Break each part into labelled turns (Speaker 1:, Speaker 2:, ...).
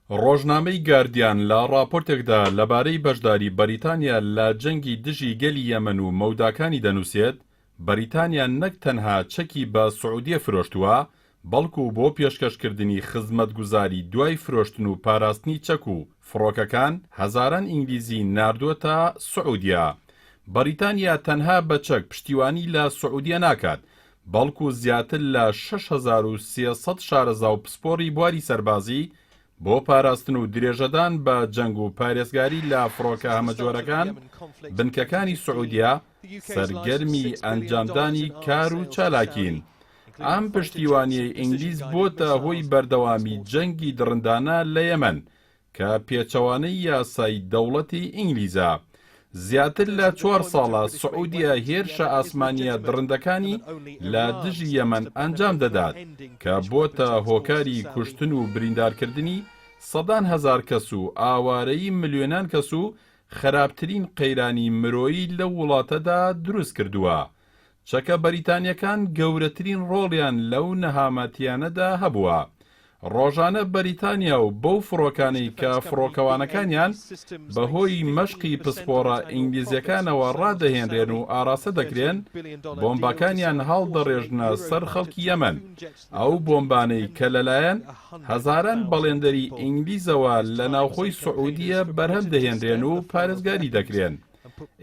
Speaker 1: ڕۆژنامەی گاردیان لە ڕاپۆرتێکدا لەبارەی بەشداری بەریتانیا لە جەنگی دژی گەلی یەمەن و مەوداکانی دەنووسێت بەریتانیا نەک تەنها چەکی بە سعودیە فرۆشتووە بەڵکو بۆ پێشکەشکردنی خزمەتگوزاری دوای فرۆشتن و پاراستنی چەک و فڕۆکەکان هەزاران ئینگلیزی ناردووەتە سعودیا. بەریتانیا تەنها بە چەک پشتیوانی لە سعودیە ناکات بەڵکو زیاتر لە 6300 شارەزا و پسپۆڕی بواری سەربازی بۆ پاراستن و درێژەدان بە جەنگ و پارێزگاری لە فڕۆکە هەمەجۆرەکان بنکەکانی سعودیا سەرگەرمی ئەنجامدانی کار و چالاکین. ئەم پشتیوانیەی ئینگلیز بۆتە هۆی بەردەوامی جەنگی دڕندانە لە یەمەن کە پێچەوانەی یاسای دەوڵەتی ئینگلیزە. زیاتر لە 4 ساڵە سعودیا هێرشە ئاسمانیە دڕندەکانی لە دژی یەمەن ئەنجام دەدات کە بۆتە هۆکاری کوشتن و بریندارکردنی سەدان هەزار کەس و ئاوارەی ملیۆنان کەس و خراپترین قەیرانی مرۆیی لە وڵاتەدا دروست کردووە. چەکە بەریتانیەکان گەورەترین ڕۆڵیان لەو نەهامەتیانەدا هەبووە. ڕۆژانە بەریتانیا و بەو فڕۆکانەی کە فڕۆکەوانەکانیان بەهۆی مەشقی پسپۆڕە ئینگلیزیەکانەوە ڕادەهێنرێن و ئاراسە دەکرێن بۆمبەکانیان هەڵدەڕێژنە سەر خەڵکی یەمەن. ئەو بۆمبانەی کە لەلایەن هەزاران بەڵێندەری ئینگلیزەوە لە ناوخۆی سعودیە بەرهەم دەهێنرێن و پارێزگاری دەکرێن.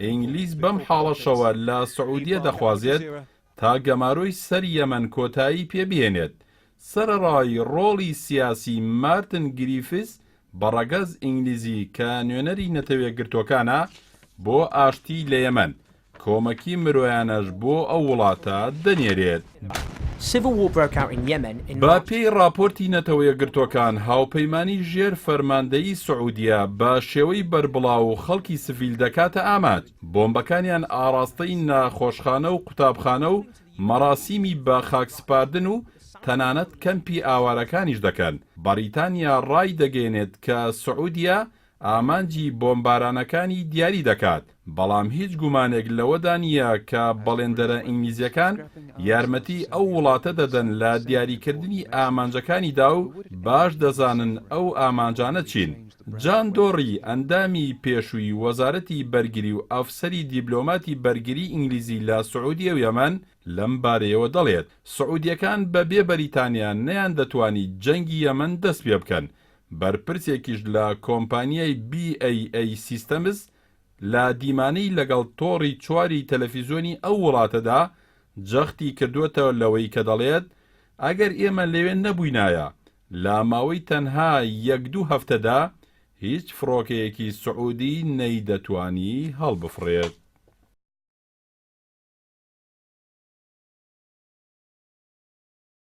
Speaker 1: ئینگلیز بەم حاڵەشەوە لە سعودیە دەخوازێت تا گەمارۆی سەر یەمەن کۆتایی پێبهێنێت. سەرەڕای ڕۆڵی سیاسی مارتن گریفیس بەڕەگەز ئینگلیزی کە نوێنەری نەتەوە گرتوەکانە بۆ ئاشتی لە یەمەن کۆمەکی مرۆیانەش بۆ ئەو وڵاتە دەنێرێت. با پێی راپۆرتی نەتەوەیە گرتوەکان هاوپەیمانی ژێر فەرماندەیی سعودیا بە شێوەی بەربڵاو و خەڵکی سڤیل دەکاتە ئاماد. بۆمبەکانیان ئاراستەی ناخۆشخانە و قوتابخانە و مەراسیمی بە خاکسپاردن و تەنانەت کەمپی ئاوارەکانیش دەکەن. بەریتانیا ڕای دەگەێنێت کە سعودیا ئامانجی بۆمبارانەکانی دیاری دەکات، بەڵام هیچ گومانێک لەوەدا نییە کە بەڵێندەرە ئینگلیزیەکان یارمەتی ئەو وڵاتە دەدەن لە دیاریکردنی ئامانجەکانیدا و باش دەزانن ئەو ئامانجانە چین. جان دۆڕی ئەندامی پێشووی وەزارەتی بەرگری و ئەفسەری دیبلۆماتی بەرگری ئینگلیزی لە سعودیە و یەمەن لەم بارەیەوە دەڵێت سعودیەکان بەبێ بەریتانیا نەیان دەتوانی جەنگی یەمەن دەست پێ بکەن. بەرپرسێکیش لە کۆمپانیای BAA سیستەمز لە دیمانەی لەگەڵ تۆڕی 4 تەلەڤیزۆنی ئەو وڵاتەدا جەختی کردووەتەوە لەوەی کە دەڵێت ئەگەر ئێمە لەوێ نەبووینایە لە ماوەی تەنها 1-2 هەفتەدا هیچ فڕۆکەیەکی سعودی نەیدەتوانی هەڵبفڕێت.